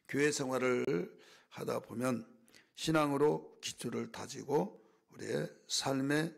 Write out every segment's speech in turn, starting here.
교회 생활을 하다 보면 신앙으로 기초를 다지고 우리의 삶에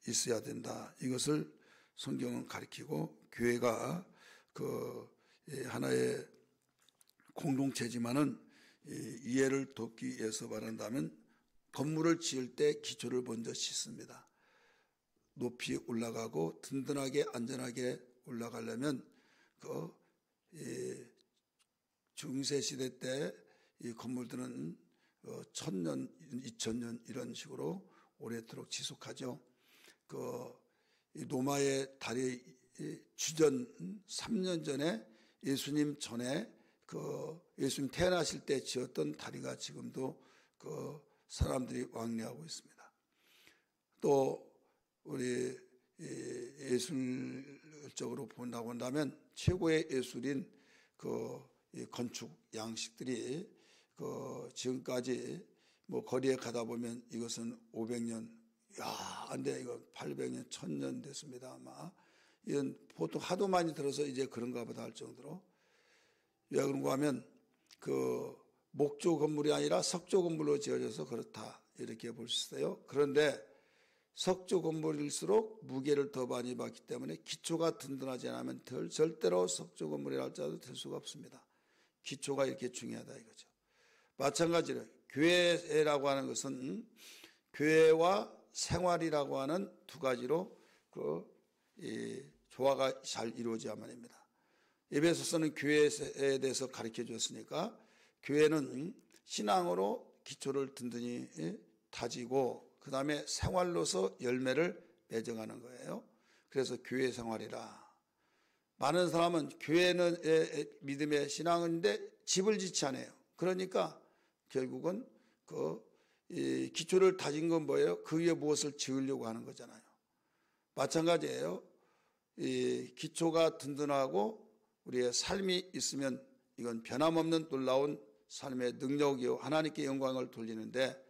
있어야 된다. 이것을 성경은 가르치고, 교회가 하나의 공동체지만은 이해를 돕기 위해서 말한다면 건물을 지을 때 기초를 먼저 짓습니다. 높이 올라가고 든든하게 안전하게 올라가려면 중세시대 때 이 건물들은 1000년, 2000년 이런 식으로 오래도록 지속하죠. 노마의 다리 주전 3년 전에 예수님 전에 예수님 태어나실 때 지었던 다리가 지금도 사람들이 왕래하고 있습니다. 또 우리 예술적으로 본다고 한다면 최고의 예술인 건축 양식들이 지금까지 거리에 가다 보면 이것은 500년, 안 돼, 이거 800년, 1000년 됐습니다. 아마. 이건 보통 하도 많이 들어서 이제 그런가 보다 할 정도로. 왜 그런가 하면 목조 건물이 아니라 석조 건물로 지어져서 그렇다. 이렇게 볼 수 있어요. 그런데 석조 건물일수록 무게를 더 많이 받기 때문에 기초가 든든하지 않으면 절대로 석조 건물이라 할지라도 될 수가 없습니다. 기초가 이렇게 중요하다 이거죠. 마찬가지로 교회라고 하는 것은 교회와 생활이라고 하는 두 가지로 조화가 잘 이루어져야만 합니다. 에베소서는 교회에 대해서 가르쳐 줬으니까 교회는 신앙으로 기초를 든든히 다지고 그 다음에 생활로서 열매를 맺어가는 거예요. 그래서 교회 생활이라. 많은 사람은 교회는 믿음의 신앙인데 집을 짓지 않아요. 그러니까 결국은 기초를 다진 건 뭐예요? 그 위에 무엇을 지으려고 하는 거잖아요. 마찬가지예요. 기초가 든든하고 우리의 삶이 있으면 이건 변함없는 놀라운 삶의 능력이요 하나님께 영광을 돌리는데,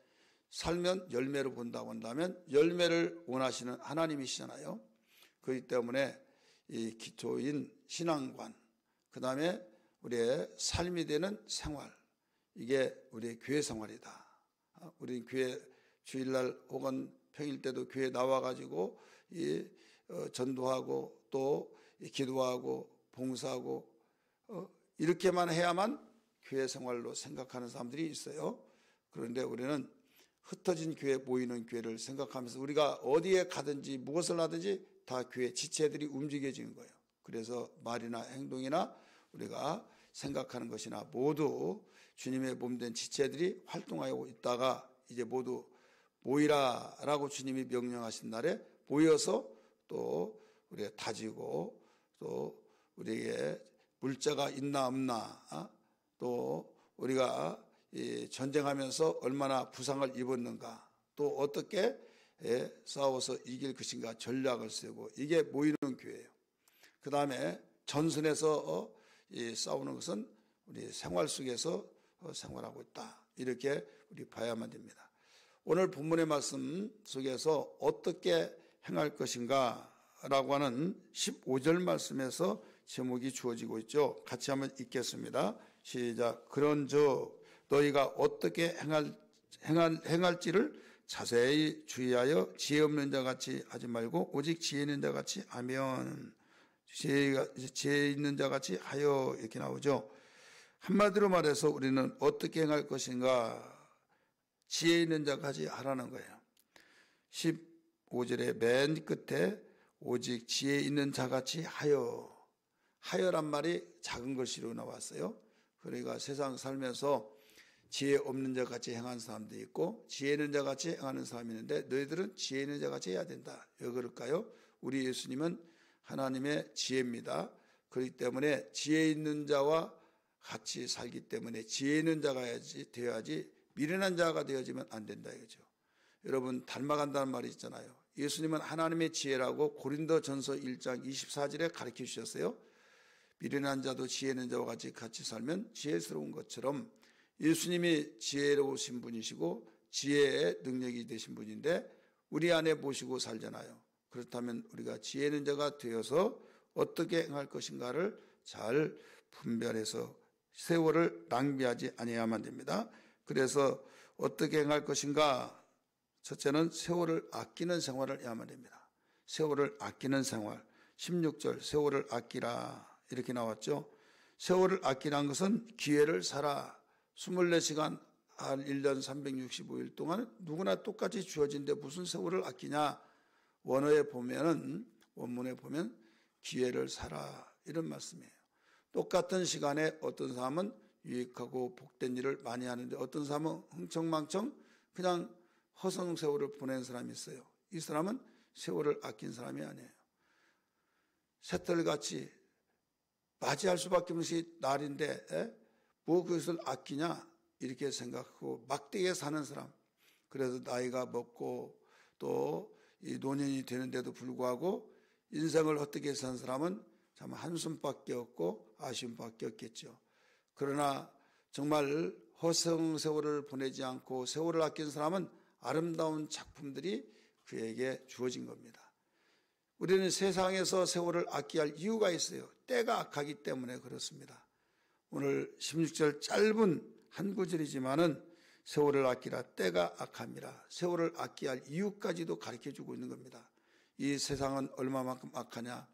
살면 열매로 본다고 한다면 열매를 원하시는 하나님이시잖아요. 그렇기 때문에 이 기초인 신앙관, 그 다음에 우리의 삶이 되는 생활, 이게 우리의 교회 생활이다. 우리 교회 주일날 혹은 평일 때도 교회 나와가지고 전도하고 또 기도하고 봉사하고 이렇게만 해야만 교회 생활로 생각하는 사람들이 있어요. 그런데 우리는 흩어진 교회, 모이는 교회를 생각하면서 우리가 어디에 가든지 무엇을 하든지 다 교회 지체들이 움직여지는 거예요. 그래서 말이나 행동이나 우리가 생각하는 것이나 모두 주님의 몸된 지체들이 활동하고 있다가 이제 모두 모이라라고 주님이 명령하신 날에 모여서 또 우리가 다지고 또 우리에게 물자가 있나 없나, 또 우리가 전쟁하면서 얼마나 부상을 입었는가, 또 어떻게 싸워서 이길 것인가 전략을 세우고, 이게 모이는 교회예요. 그 다음에 전선에서 싸우는 것은 우리 생활 속에서 생활하고 있다. 이렇게 우리 봐야만 됩니다. 오늘 본문의 말씀 속에서 어떻게 행할 것인가 라고 하는 15절 말씀에서 제목이 주어지고 있죠. 같이 한번 읽겠습니다. 시작. 그런즉 너희가 어떻게 행할지를 자세히 주의하여 지혜 없는 자 같이 하지 말고 오직 지혜 있는 자 같이 하면, 지혜 있는 자 같이 하여, 이렇게 나오죠. 한마디로 말해서 우리는 어떻게 행할 것인가, 지혜 있는 자 같이 하라는 거예요. 15절의 맨 끝에 오직 지혜 있는 자 같이 하여란 말이 작은 글씨로 나왔어요. 그러니까 세상 살면서 지혜 없는 자 같이 행하는 사람도 있고 지혜 있는 자 같이 행하는 사람이 있는데, 너희들은 지혜 있는 자 같이 해야 된다. 왜 그럴까요? 우리 예수님은 하나님의 지혜입니다. 그렇기 때문에 지혜 있는 자와 같이 살기 때문에 지혜 있는 자가 되어야지 미련한 자가 되어지면 안 된다 이거죠. 여러분, 닮아간다는 말이 있잖아요. 예수님은 하나님의 지혜라고 고린도전서 1장 24절에 가르쳐 주셨어요. 미련한 자도 지혜 있는 자와 같이 살면 지혜스러운 것처럼 예수님이 지혜로우신 분이시고 지혜의 능력이 되신 분인데 우리 안에 모시고 살잖아요. 그렇다면 우리가 지혜 있는 자가 되어서 어떻게 행할 것인가를 잘 분별해서 세월을 낭비하지 아니해야만 됩니다. 그래서 어떻게 행할 것인가? 첫째는 세월을 아끼는 생활을 해야만 됩니다. 세월을 아끼는 생활. 16절 세월을 아끼라 이렇게 나왔죠. 세월을 아끼라는 것은 기회를 살아. 24시간 한 1년 365일 동안 누구나 똑같이 주어진데 무슨 세월을 아끼냐. 원문에 보면 기회를 살아 이런 말씀이에요. 똑같은 시간에 어떤 사람은 유익하고 복된 일을 많이 하는데 어떤 사람은 흥청망청 그냥 허송 세월을 보낸 사람이 있어요. 이 사람은 세월을 아낀 사람이 아니에요. 새털같이 맞이할 수밖에 없는 날인데 뭐 그것을 아끼냐 이렇게 생각하고 막대기에 사는 사람. 그래서 나이가 먹고 또 이 노년이 되는데도 불구하고 인생을 헛되게 산 사람은 참 한숨밖에 없고 아쉬움밖에 없겠죠. 그러나 정말 허송 세월을 보내지 않고 세월을 아낀 사람은 아름다운 작품들이 그에게 주어진 겁니다. 우리는 세상에서 세월을 아껴야 할 이유가 있어요. 때가 악하기 때문에 그렇습니다. 오늘 16절 짧은 한 구절이지만은 세월을 아끼라 때가 악함이라 세월을 아껴야 할 이유까지도 가르쳐주고 있는 겁니다. 이 세상은 얼마만큼 악하냐.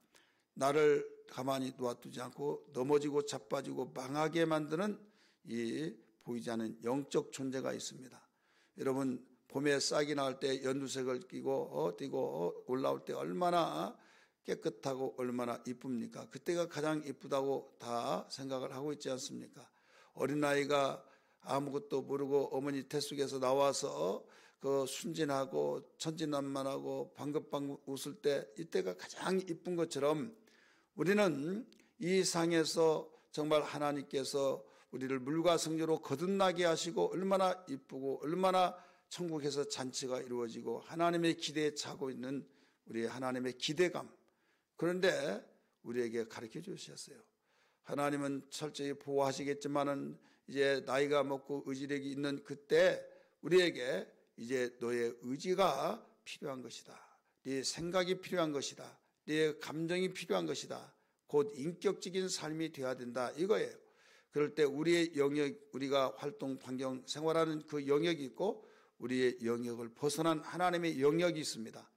나를 가만히 놓아두지 않고 넘어지고 자빠지고 망하게 만드는 이 보이지 않는 영적 존재가 있습니다. 여러분 봄에 싹이 나올 때 연두색을 띄고 올라올 때 얼마나 깨끗하고 얼마나 이쁩니까? 그때가 가장 이쁘다고 다 생각을 하고 있지 않습니까? 어린아이가 아무것도 모르고 어머니 태 속에서 나와서 그 순진하고 천진난만하고 방긋방긋 웃을 때 이때가 가장 이쁜 것처럼 우리는 이 상에서 정말 하나님께서 우리를 물과 성녀로 거듭나게 하시고 얼마나 이쁘고 얼마나 천국에서 잔치가 이루어지고 하나님의 기대에 차고 있는 우리 하나님의 기대감. 그런데 우리에게 가르쳐 주셨어요. 하나님은 철저히 보호하시겠지만은 이제 나이가 먹고 의지력이 있는 그때 우리에게 이제 너의 의지가 필요한 것이다. 네 생각이 필요한 것이다. 네 감정이 필요한 것이다. 곧 인격적인 삶이 되어야 된다. 이거예요. 그럴 때 우리의 영역, 우리가 활동, 환경, 생활하는 그 영역이 있고 우리의 영역을 벗어난 하나님의 영역이 있습니다.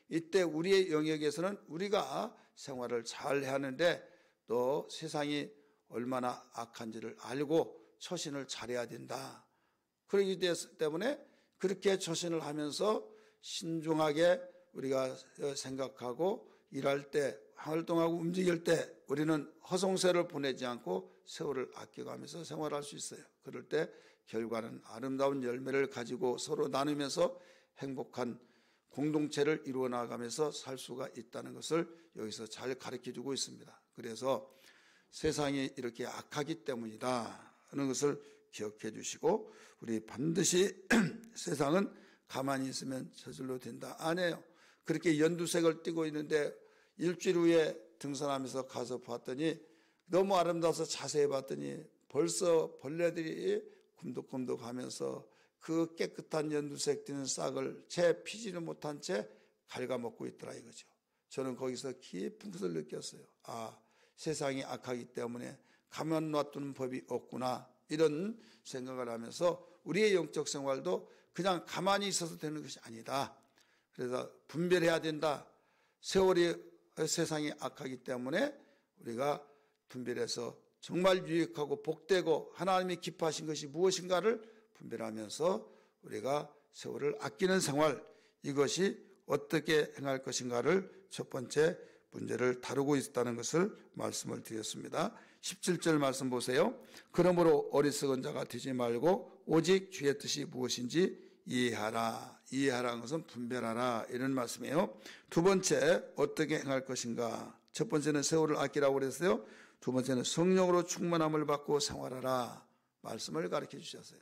이때 우리의 영역에서는 우리가 생활을 잘 해야 하는데 또 세상이 얼마나 악한지를 알고 처신을 잘해야 된다. 그렇기 때문에 그렇게 처신을 하면서 신중하게 우리가 생각하고 일할 때 활동하고 움직일 때 우리는 허송세를 보내지 않고 세월을 아껴가면서 생활할 수 있어요. 그럴 때 결과는 아름다운 열매를 가지고 서로 나누면서 행복한 공동체를 이루어 나가면서 살 수가 있다는 것을 여기서 잘 가르쳐주고 있습니다. 그래서 세상이 이렇게 악하기 때문이다 하는 것을 기억해 주시고 우리 반드시 세상은 가만히 있으면 저절로 된다. 아니에요. 그렇게 연두색을 띠고 있는데 일주일 후에 등산하면서 가서 봤더니 너무 아름다워서 자세히 봤더니 벌써 벌레들이 굼득굼득하면서 그 깨끗한 연두색 띠는 싹을 채 피지를 못한 채 갉아먹고 있더라 이거죠. 저는 거기서 깊은 것을 느꼈어요. 아, 세상이 악하기 때문에 가만 놔두는 법이 없구나 이런 생각을 하면서 우리의 영적 생활도 그냥 가만히 있어서 되는 것이 아니다. 그래서 분별해야 된다. 세상이 악하기 때문에 우리가 분별해서 정말 유익하고 복되고 하나님이 기뻐하신 것이 무엇인가를 분별하면서 우리가 세월을 아끼는 생활, 이것이 어떻게 행할 것인가를 첫 번째 문제를 다루고 있다는 것을 말씀을 드렸습니다. 17절 말씀 보세요. 그러므로 어리석은 자가 되지 말고 오직 주의 뜻이 무엇인지 이해하라. 이해하라는 것은 분별하라 이런 말씀이에요. 두 번째 어떻게 행할 것인가. 첫 번째는 세월을 아끼라고 그랬어요. 두 번째는 성령으로 충만함을 받고 생활하라 말씀을 가르쳐 주셨어요.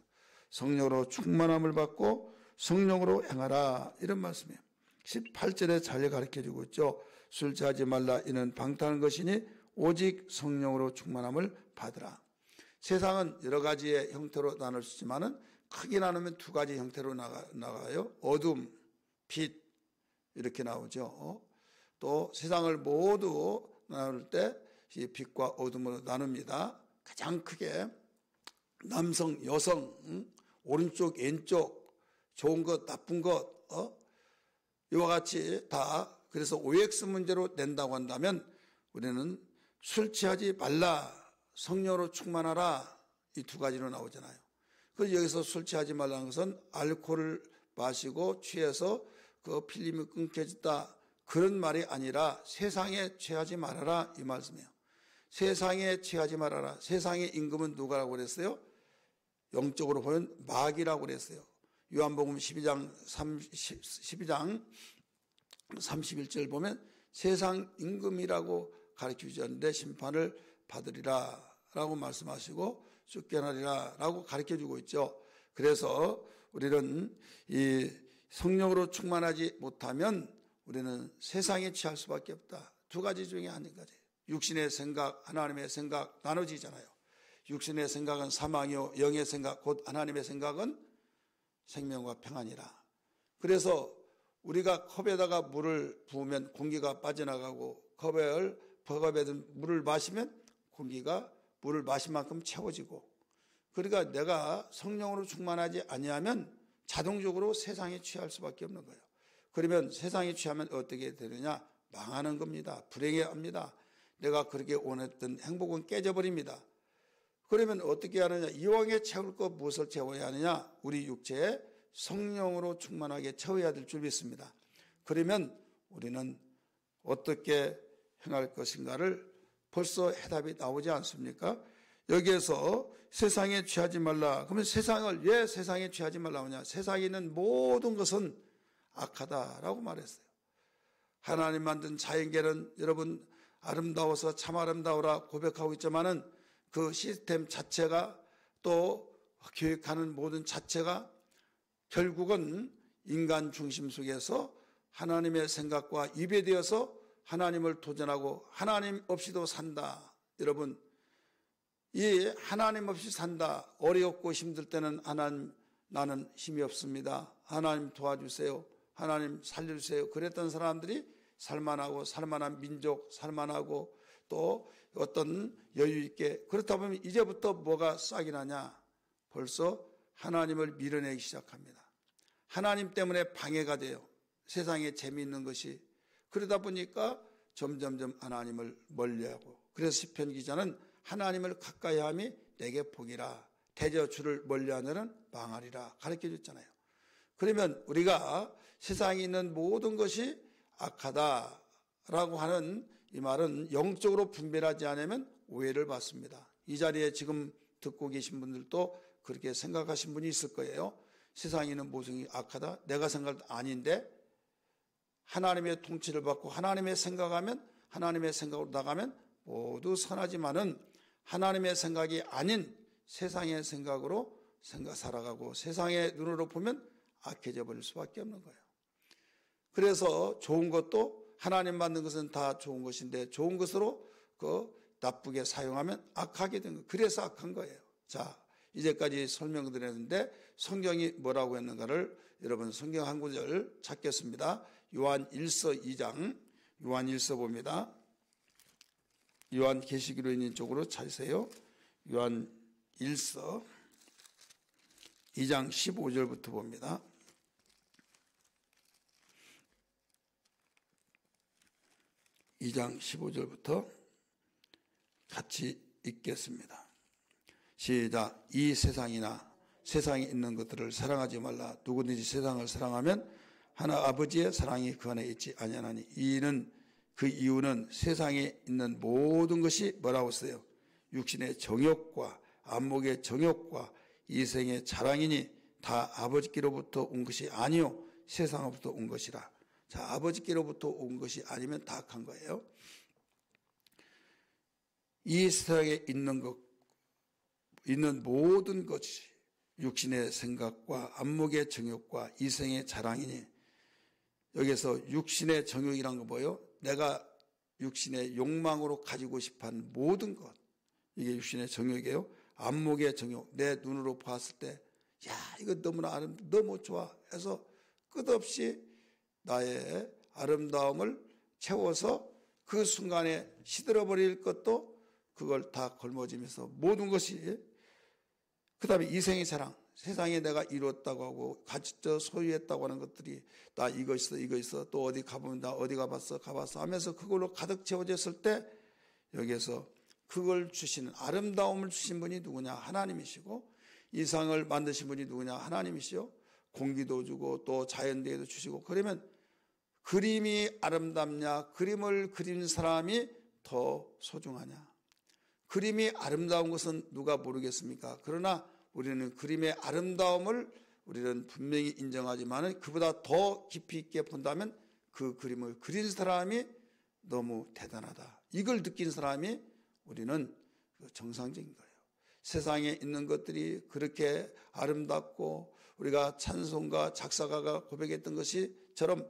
성령으로 충만함을 받고 성령으로 행하라 이런 말씀이에요. 18절에 잘 가르쳐 주고 있죠. 술 취하지 말라 이는 방탕한 것이니 오직 성령으로 충만함을 받으라. 세상은 여러 가지의 형태로 나눌 수 있지만은 크게 나누면 두 가지 형태로 나가요. 어둠, 빛 이렇게 나오죠. 또 세상을 모두 나눌 때 빛과 어둠으로 나눕니다. 가장 크게 남성, 여성, 오른쪽, 왼쪽, 좋은 것, 나쁜 것, 이와 같이 다 그래서 OX 문제로 낸다고 한다면 우리는 술 취하지 말라, 성령으로 충만하라, 이 두 가지로 나오잖아요. 그래서 여기서 술 취하지 말라는 것은 알코올을 마시고 취해서 그 필름이 끊겨졌다, 그런 말이 아니라 세상에 취하지 말아라, 이 말씀이에요. 세상에 취하지 말아라. 세상의 임금은 누가라고 그랬어요? 영적으로 보면 마귀라고 그랬어요. 요한복음 12장 31절 보면 세상 임금이라고 가르쳐 주셨는데 심판을 받으리라 라고 말씀하시고 쫓겨나리라 라고 가르쳐 주고 있죠. 그래서 우리는 이 성령으로 충만하지 못하면 우리는 세상에 취할 수밖에 없다. 두 가지 중에 한 가지. 육신의 생각, 하나님의 생각 나눠지잖아요. 육신의 생각은 사망이요, 영의 생각, 곧 하나님의 생각은 생명과 평안이라. 그래서 우리가 컵에다가 물을 부으면 공기가 빠져나가고 컵에 든 물을 마시면 공기가 물을 마신 만큼 채워지고, 그러니까 내가 성령으로 충만하지 아니하면 자동적으로 세상에 취할 수밖에 없는 거예요. 그러면 세상에 취하면 어떻게 되느냐? 망하는 겁니다. 불행해합니다. 내가 그렇게 원했던 행복은 깨져버립니다. 그러면 어떻게 하느냐? 이왕에 채울 것 무엇을 채워야 하느냐? 우리 육체에 성령으로 충만하게 채워야 될 줄 믿습니다. 그러면 우리는 어떻게 행할 것인가를 벌써 해답이 나오지 않습니까? 여기에서 세상에 취하지 말라. 그러면 세상을 왜 세상에 취하지 말라고 하냐? 세상에 있는 모든 것은 악하다라고 말했어요. 하나님 만든 자연계는 여러분 아름다워서 참 아름다워라 고백하고 있지만은 그 시스템 자체가 또 교육하는 모든 자체가 결국은 인간 중심 속에서 하나님의 생각과 위배되어서 하나님을 도전하고 하나님 없이도 산다. 여러분, 이 하나님 없이 산다. 어렵고 힘들 때는 하나님, 나는 힘이 없습니다. 하나님 도와주세요. 하나님 살려주세요. 그랬던 사람들이 살만하고 살만한 민족, 살만하고 또 어떤 여유 있게, 그렇다 보면 이제부터 뭐가 싹이 나냐? 벌써 하나님을 밀어내기 시작합니다. 하나님 때문에 방해가 돼요. 세상에 재미있는 것이. 그러다 보니까 점점점 하나님을 멀리하고, 그래서 시편 기자는 하나님을 가까이 함이 내게 복이라, 대저 주를 멀리하느는 망하리라 가르쳐 줬잖아요. 그러면 우리가 세상에 있는 모든 것이 악하다라고 하는 이 말은 영적으로 분별하지 않으면 오해를 받습니다. 이 자리에 지금 듣고 계신 분들도 그렇게 생각하신 분이 있을 거예요. 세상에 있는 모든 것이 악하다? 내가 생각할 아닌데, 하나님의 통치를 받고 하나님의 생각하면, 하나님의 생각으로 나가면 모두 선하지만은 하나님의 생각이 아닌 세상의 생각으로 살아가고 세상의 눈으로 보면 악해져 버릴 수밖에 없는 거예요. 그래서 좋은 것도 하나님 만든 것은 다 좋은 것인데 좋은 것으로 나쁘게 사용하면 악하게 된 거예요. 그래서 악한 거예요. 자, 이제까지 설명드렸는데 성경이 뭐라고 했는가를 여러분 성경 한 구절 찾겠습니다. 요한 1서 2장, 요한 1서 봅니다. 요한 계시기로 있는 쪽으로 찾으세요. 요한 1서 2장 15절부터 봅니다. 2장 15절부터 같이 읽겠습니다. 시작. 이 세상이나 세상에 있는 것들을 사랑하지 말라. 누구든지 세상을 사랑하면 하나 아버지의 사랑이 그 안에 있지 아니하나니, 그 이유는 세상에 있는 모든 것이 뭐라고 써요? 육신의 정욕과 안목의 정욕과 이생의 자랑이니 다 아버지께로부터 온 것이 아니요 세상으로부터 온 것이라. 자, 아버지께로부터 온 것이 아니면 다 악한 거예요. 이 세상에 있는 모든 것이 육신의 생각과 안목의 정욕과 이생의 자랑이니, 여기서 육신의 정욕이란 거 뭐예요? 내가 육신의 욕망으로 가지고 싶어하는 모든 것, 이게 육신의 정욕이에요. 안목의 정욕, 내 눈으로 봤을 때 야, 이거 너무나 너무 좋아 해서 끝없이 나의 아름다움을 채워서 그 순간에 시들어버릴 것도 그걸 다 걸머지면서 모든 것이, 그 다음에 이생의 자랑, 세상에 내가 이루었다고 하고 가지쳐 소유했다고 하는 것들이 나 이거 있어 이거 있어 또 어디 가보면 나 어디 가봤어 하면서 그걸로 가득 채워졌을 때 여기에서 그걸 주시는 아름다움을 주신 분이 누구냐? 하나님이시고 이 상을 만드신 분이 누구냐? 하나님이시요. 공기도 주고 또 자연대에도 주시고 그러면 그림이 아름답냐? 그림을 그린 사람이 더 소중하냐? 그림이 아름다운 것은 누가 모르겠습니까? 그러나 우리는 그림의 아름다움을 우리는 분명히 인정하지만 그보다 더 깊이 있게 본다면 그 그림을 그린 사람이 너무 대단하다. 이걸 느낀 사람이 우리는 정상적인 거예요. 세상에 있는 것들이 그렇게 아름답고 우리가 찬송가 작사가가 고백했던 것이처럼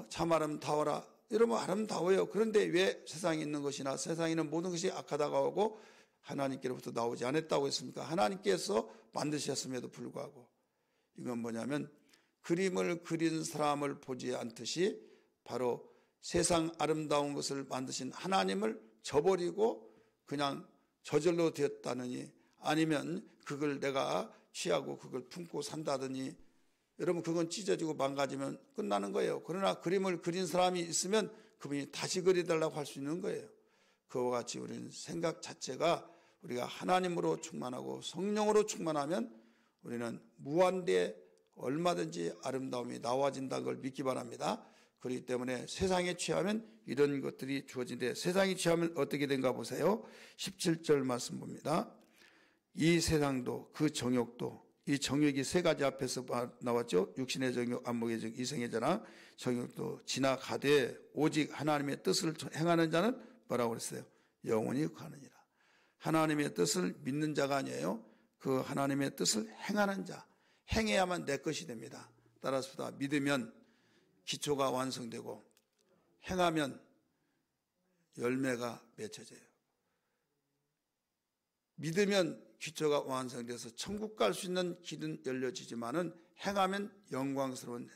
참 아름다워라. 여러분 아름다워요. 그런데 왜 세상에 있는 것이나 세상에 있는 모든 것이 악하다고 하고 하나님께로부터 나오지 않았다고 했습니까? 하나님께서 만드셨음에도 불구하고 이건 뭐냐면 그림을 그린 사람을 보지 않듯이 바로 세상 아름다운 것을 만드신 하나님을 저버리고 그냥 저절로 되었다느니 아니면 그걸 내가 취하고 그걸 품고 산다더니 여러분 그건 찢어지고 망가지면 끝나는 거예요. 그러나 그림을 그린 사람이 있으면 그분이 다시 그려달라고 할 수 있는 거예요. 그와 같이 우리는 생각 자체가 우리가 하나님으로 충만하고 성령으로 충만하면 우리는 무한대에 얼마든지 아름다움이 나와진다는 걸 믿기 바랍니다. 그렇기 때문에 세상에 취하면 이런 것들이 주어진데 세상에 취하면 어떻게 된가 보세요. 17절 말씀 봅니다. 이 세상도 그 정욕도 이 정욕이 세 가지 앞에서 나왔죠. 육신의 정욕, 안목의 정욕, 이성의 자랑, 정욕도 지나가되 오직 하나님의 뜻을 행하는 자는 뭐라고 그랬어요? 영원히 거하느니라. 하나님의 뜻을 믿는 자가 아니에요. 그 하나님의 뜻을 행하는 자. 행해야만 내 것이 됩니다. 따라서 믿으면 기초가 완성되고 행하면 열매가 맺혀져요. 믿으면 기초가 완성돼서 천국 갈 수 있는 길은 열려지지만은 행하면 영광스러운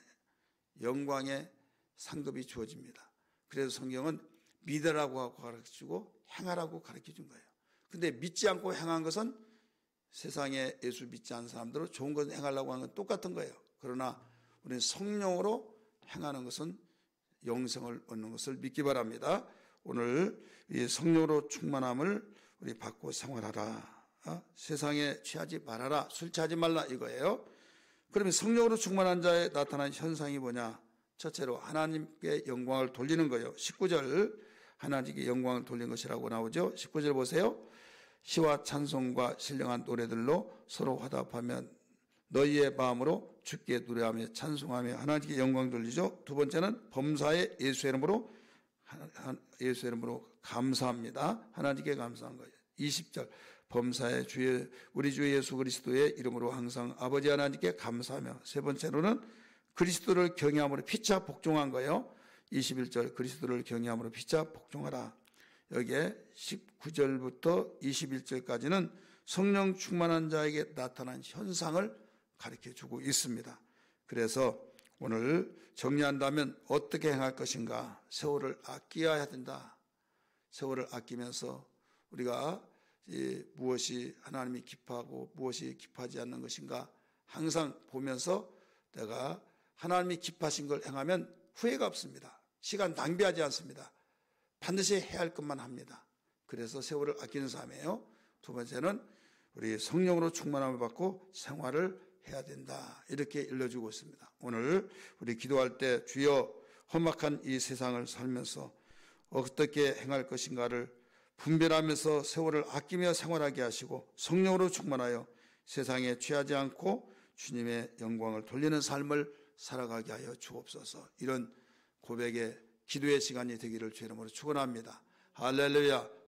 영광의 상급이 주어집니다. 그래서 성경은 믿으라고 하고 가르쳐주고 행하라고 가르쳐준 거예요. 근데 믿지 않고 행한 것은 세상에 예수 믿지 않는 사람들은 좋은 것을 행하려고 하는 건 똑같은 거예요. 그러나 우리는 성령으로 행하는 것은 영생을 얻는 것을 믿기 바랍니다. 오늘 이 성령으로 충만함을 우리 받고 생활하라. 세상에 취하지 말아라. 술 취하지 말라 이거예요. 그러면 성령으로 충만한 자에 나타난 현상이 뭐냐? 첫째로 하나님께 영광을 돌리는 거예요. 19절 하나님께 영광을 돌리는 것이라고 나오죠. 19절 보세요. 시와 찬송과 신령한 노래들로 서로 화답하며 너희의 마음으로 주께 노래하며 찬송하며 하나님께 영광 돌리죠. 두 번째는 범사의 예수의 이름으로 감사합니다. 하나님께 감사한 거예요. 20절 범사의 우리 주 예수 그리스도의 이름으로 항상 아버지 하나님께 감사하며 세 번째로는 그리스도를 경외함으로 피차 복종한 거예요. 21절 그리스도를 경외함으로 피차 복종하라. 여기에 19절부터 21절까지는 성령 충만한 자에게 나타난 현상을 가르쳐주고 있습니다. 그래서 오늘 정리한다면 어떻게 행할 것인가? 세월을 아껴야 된다. 세월을 아끼면서 우리가 무엇이 하나님이 기뻐하고 무엇이 기뻐하지 않는 것인가 항상 보면서 내가 하나님이 기뻐하신 걸 행하면 후회가 없습니다. 시간 낭비하지 않습니다. 반드시 해야 할 것만 합니다. 그래서 세월을 아끼는 삶이에요. 두 번째는 우리 성령으로 충만함을 받고 생활을 해야 된다. 이렇게 일러주고 있습니다. 오늘 우리 기도할 때 주여 험악한 이 세상을 살면서 어떻게 행할 것인가를 분별하면서 세월을 아끼며 생활하게 하시고 성령으로 충만하여 세상에 취하지 않고 주님의 영광을 돌리는 삶을 살아가게 하여 주옵소서. 이런 고백의 기도의 시간이 되기를 주의 이름으로 축원합니다. 할렐루야.